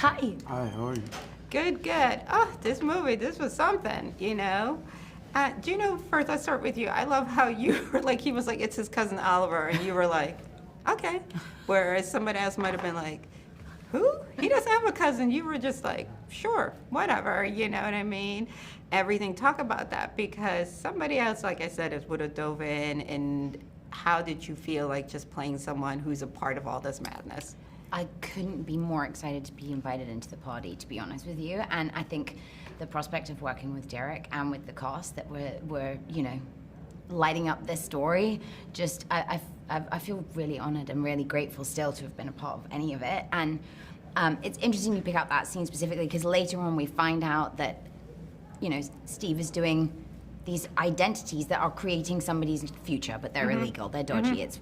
Hi. Hi, how are you? Good, good. Oh, this movie, this was something, you know? Juno, first, let's start with you. I love how you were like, he was like, it's his cousin Oliver, and you were like, okay. Whereas somebody else might have been like, who? He doesn't have a cousin. You were just like, sure, whatever, you know what I mean? Everything, talk about that, because somebody else, like I said, would have dove in, and how did you feel like just playing someone who's a part of all this madness? I couldn't be more excited to be invited into the party, to be honest with you. And I think the prospect of working with Derek and with the cast that were you know, lighting up this story, just, I feel really honored and really grateful still to have been a part of any of it. And it's interesting you pick up that scene specifically, because later on we find out that, you know, Steve is doing these identities that are creating somebody's future, but they're illegal, they're dodgy. It's,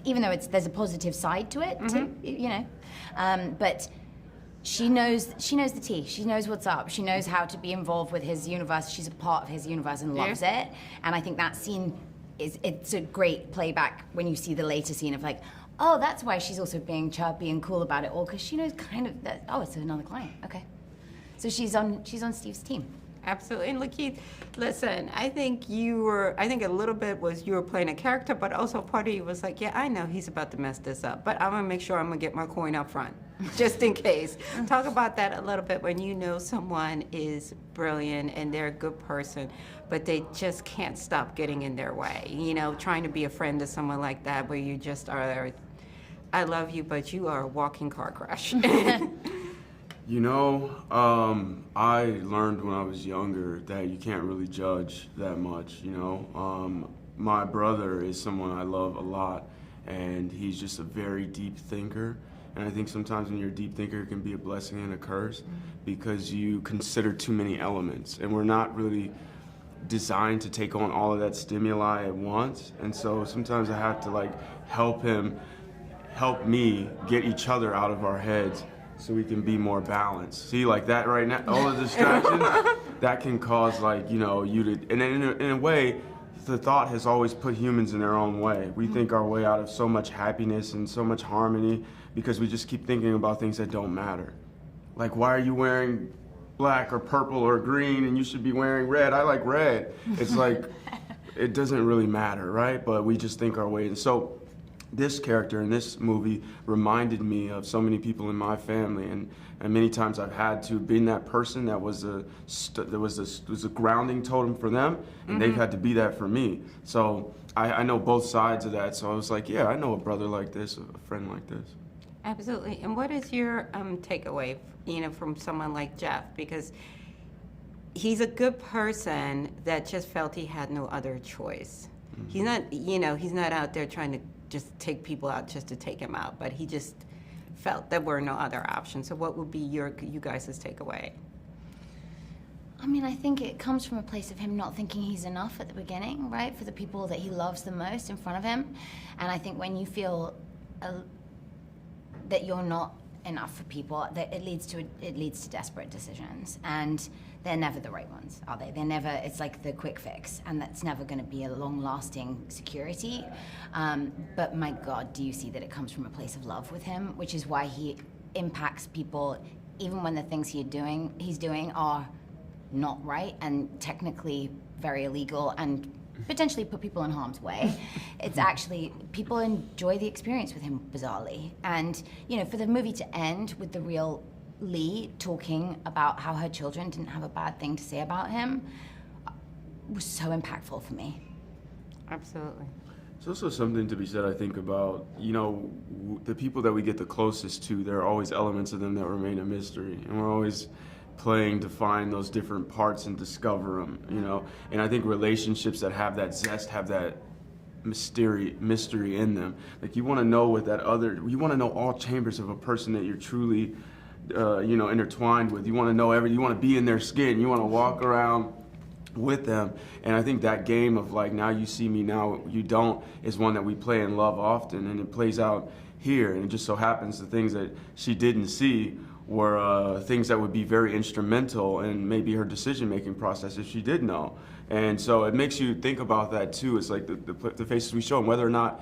even though there's a positive side to it, too, you know, but she knows the tea. She knows what's up. She knows how to be involved with his universe. She's a part of his universe and loves it. And I think that scene it's a great playback when you see the later scene of like, oh, that's why she's also being chirpy and cool about it all, because she knows kind of that. Oh, it's another client. Okay, so she's on Steve's team. Absolutely. And Lakeith, listen, I think a little bit was you were playing a character, but also part of you was like, yeah, I know he's about to mess this up, but I'm gonna make sure I'm gonna get my coin up front, just in case. Talk about that a little bit when you know someone is brilliant and they're a good person, but they just can't stop getting in their way. You know, trying to be a friend to someone like that where you just are, I love you, but you are a walking car crash. You know, I learned when I was younger that you can't really judge that much, you know. My brother is someone I love a lot, and he's just a very deep thinker. And I think sometimes when you're a deep thinker, it can be a blessing and a curse because you consider too many elements. And we're not really designed to take on all of that stimuli at once. And so sometimes I have to like help me get each other out of our heads so we can be more balanced. See, like that right now, all the distractions, that can cause like, you know, you to, and then in a way, the thought has always put humans in their own way. We think our way out of so much happiness and so much harmony because we just keep thinking about things that don't matter. Like, why are you wearing black or purple or green and you should be wearing red? I like red. It's like, it doesn't really matter, right? But we just think our way. And so this character in this movie reminded me of so many people in my family, and many times I've had to be that person that was a grounding totem for them, and they've had to be that for me. So I know both sides of that. So I was like, yeah, I know a brother like this, a friend like this. Absolutely. And what is your takeaway, you know, from someone like Jeff? Because he's a good person that just felt he had no other choice. He's not, you know, he's not out there trying to just take people out just to take him out, but he just felt there were no other options. So what would be you guys' takeaway? I mean, I think it comes from a place of him not thinking he's enough at the beginning, right? For the people that he loves the most in front of him. And I think when you feel that you're not enough for people, that it leads to desperate decisions. And they're never the right ones, are they? They're never, it's like the quick fix, and that's never gonna be a long-lasting security. But my God, do you see that it comes from a place of love with him, which is why he impacts people even when the things he's doing are not right and technically very illegal and potentially put people in harm's way. It's actually, people enjoy the experience with him, bizarrely. And, you know, for the movie to end with the real Lee talking about how her children didn't have a bad thing to say about him was so impactful for me. Absolutely. It's also something to be said, I think, about, you know, the people that we get the closest to, there are always elements of them that remain a mystery. And we're always playing to find those different parts and discover them, you know? And I think relationships that have that zest, have that mystery in them. Like, you want to know what you want to know all chambers of a person that you're truly, you know, intertwined with. You want to know you want to be in their skin. You want to walk around with them. And I think that game of like, now you see me, now you don't, is one that we play and love often, and it plays out here. And it just so happens the things that she didn't see were things that would be very instrumental in maybe her decision-making process if she did know. And so it makes you think about that too. It's like the faces we show, and whether or not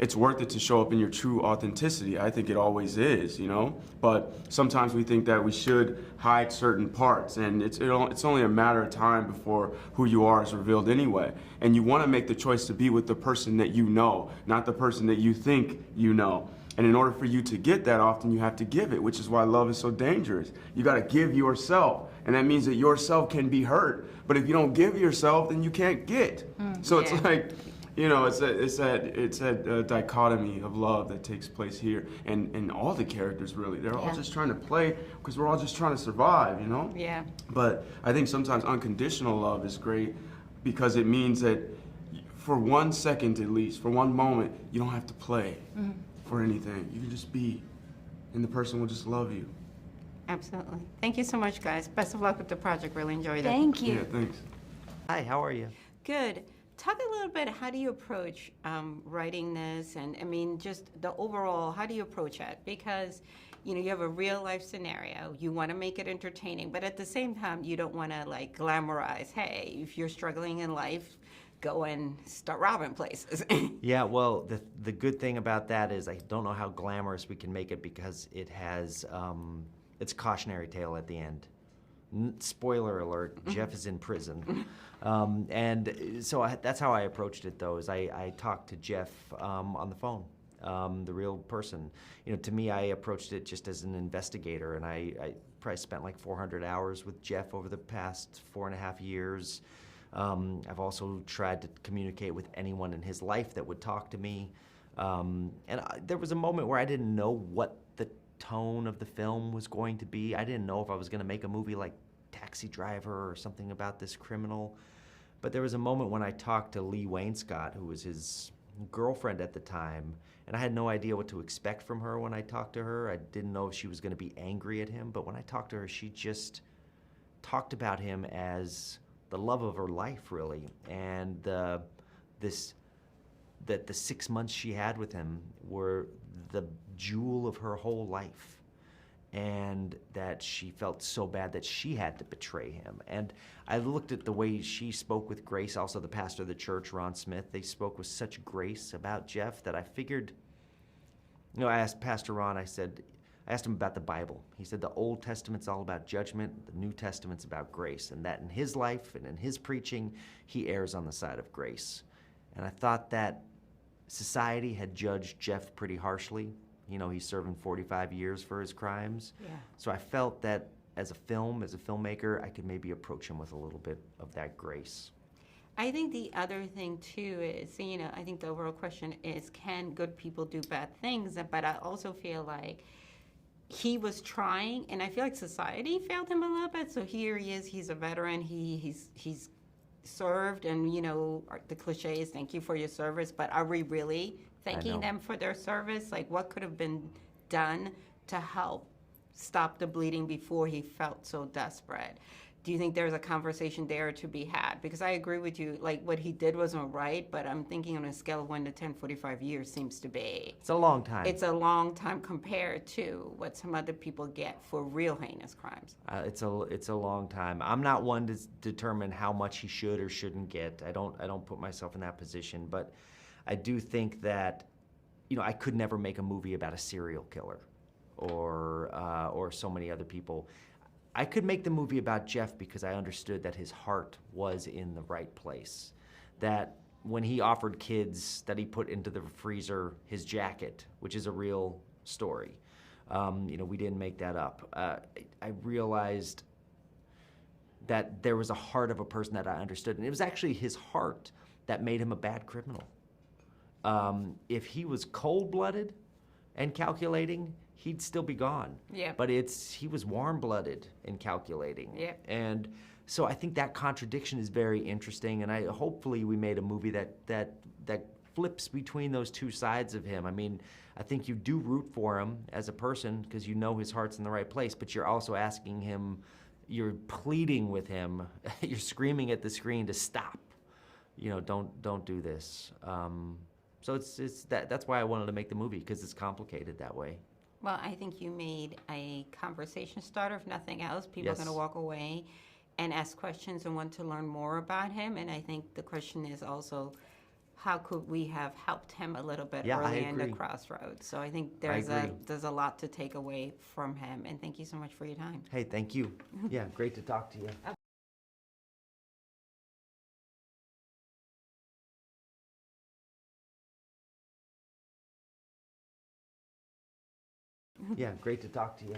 it's worth it to show up in your true authenticity. I think it always is, you know? But sometimes we think that we should hide certain parts, and it's only a matter of time before who you are is revealed anyway. And you want to make the choice to be with the person that you know, not the person that you think you know. And in order for you to get that, often you have to give it, which is why love is so dangerous. You got to give yourself, and that means that yourself can be hurt. But if you don't give yourself, then you can't get. So it's like, you know, it's that dichotomy of love that takes place here, and all the characters really, they're all just trying to play because we're all just trying to survive, you know. Yeah. But I think sometimes unconditional love is great because it means that for 1 second at least, for one moment, you don't have to play for anything. You can just be, and the person will just love you. Absolutely. Thank you so much, guys. Best of luck with the project. Really enjoyed it. Thank you. Yeah, thanks. Hi, how are you? Good. Talk a little bit, how do you approach writing this? And I mean, just the overall, how do you approach it? Because, you know, you have a real life scenario. You want to make it entertaining, but at the same time, you don't want to like glamorize, hey, if you're struggling in life, go and start robbing places. Yeah, well, the good thing about that is I don't know how glamorous we can make it because it has, it's a cautionary tale at the end. Spoiler alert, Jeff is in prison. And so that's how I approached it, though, is I talked to Jeff on the phone, the real person. You know, to me, I approached it just as an investigator, and I probably spent like 400 hours with Jeff over the past 4.5 years. I've also tried to communicate with anyone in his life that would talk to me. There was a moment where I didn't know what the tone of the film was going to be. I didn't know if I was going to make a movie like Taxi Driver or something about this criminal. But there was a moment when I talked to Lee Wainscott, who was his girlfriend at the time, and I had no idea what to expect from her when I talked to her. I didn't know if she was going to be angry at him, but when I talked to her, she just talked about him as the love of her life, really, and that the 6 months she had with him were the jewel of her whole life, and that she felt so bad that she had to betray him. And I looked at the way she spoke with grace, also the pastor of the church, Ron Smith. They spoke with such grace about Jeff that I figured, you know, I asked Pastor Ron, I asked him about the Bible. He said the Old Testament's all about judgment, the New Testament's about grace, and that in his life and in his preaching, he errs on the side of grace. And I thought that society had judged Jeff pretty harshly. You know, he's serving 45 years for his crimes. Yeah. So I felt that as a filmmaker, I could maybe approach him with a little bit of that grace. I think the other thing too is, you know, I think the overall question is, can good people do bad things? But I also feel like he was trying, and I feel like society failed him a little bit. So here he is, he's a veteran, he's served, and you know, the cliche is thank you for your service, but are we really thanking them for their service? Like, what could have been done to help stop the bleeding before he felt so desperate? Do you think there's a conversation there to be had? Because I agree with you, like what he did wasn't right, but I'm thinking on a scale of 1 to 10, 45 years seems to be. It's a long time. It's a long time compared to what some other people get for real heinous crimes. It's a long time. I'm not one to determine how much he should or shouldn't get. I don't put myself in that position, but I do think that, you know, I could never make a movie about a serial killer or so many other people. I could make the movie about Jeff because I understood that his heart was in the right place. That when he offered kids that he put into the freezer his jacket, which is a real story, you know, we didn't make that up. I realized that there was a heart of a person that I understood, and it was actually his heart that made him a bad criminal. If he was cold-blooded and calculating, he'd still be gone. Yeah. But he was warm-blooded and calculating. Yeah. And so I think that contradiction is very interesting, and hopefully we made a movie that flips between those two sides of him. I mean, I think you do root for him as a person because you know his heart's in the right place, but you're also asking him, you're pleading with him, you're screaming at the screen to stop. You know, don't do this. So that's why I wanted to make the movie, because it's complicated that way. Well, I think you made a conversation starter, if nothing else. People Yes. are going to walk away and ask questions and want to learn more about him. And I think the question is also, how could we have helped him a little bit Yeah, I early in the agree. crossroads. So I think I agree. there's a lot to take away from him. And thank you so much for your time. Hey, thank you. Yeah, great to talk to you. Yeah, great to talk to you.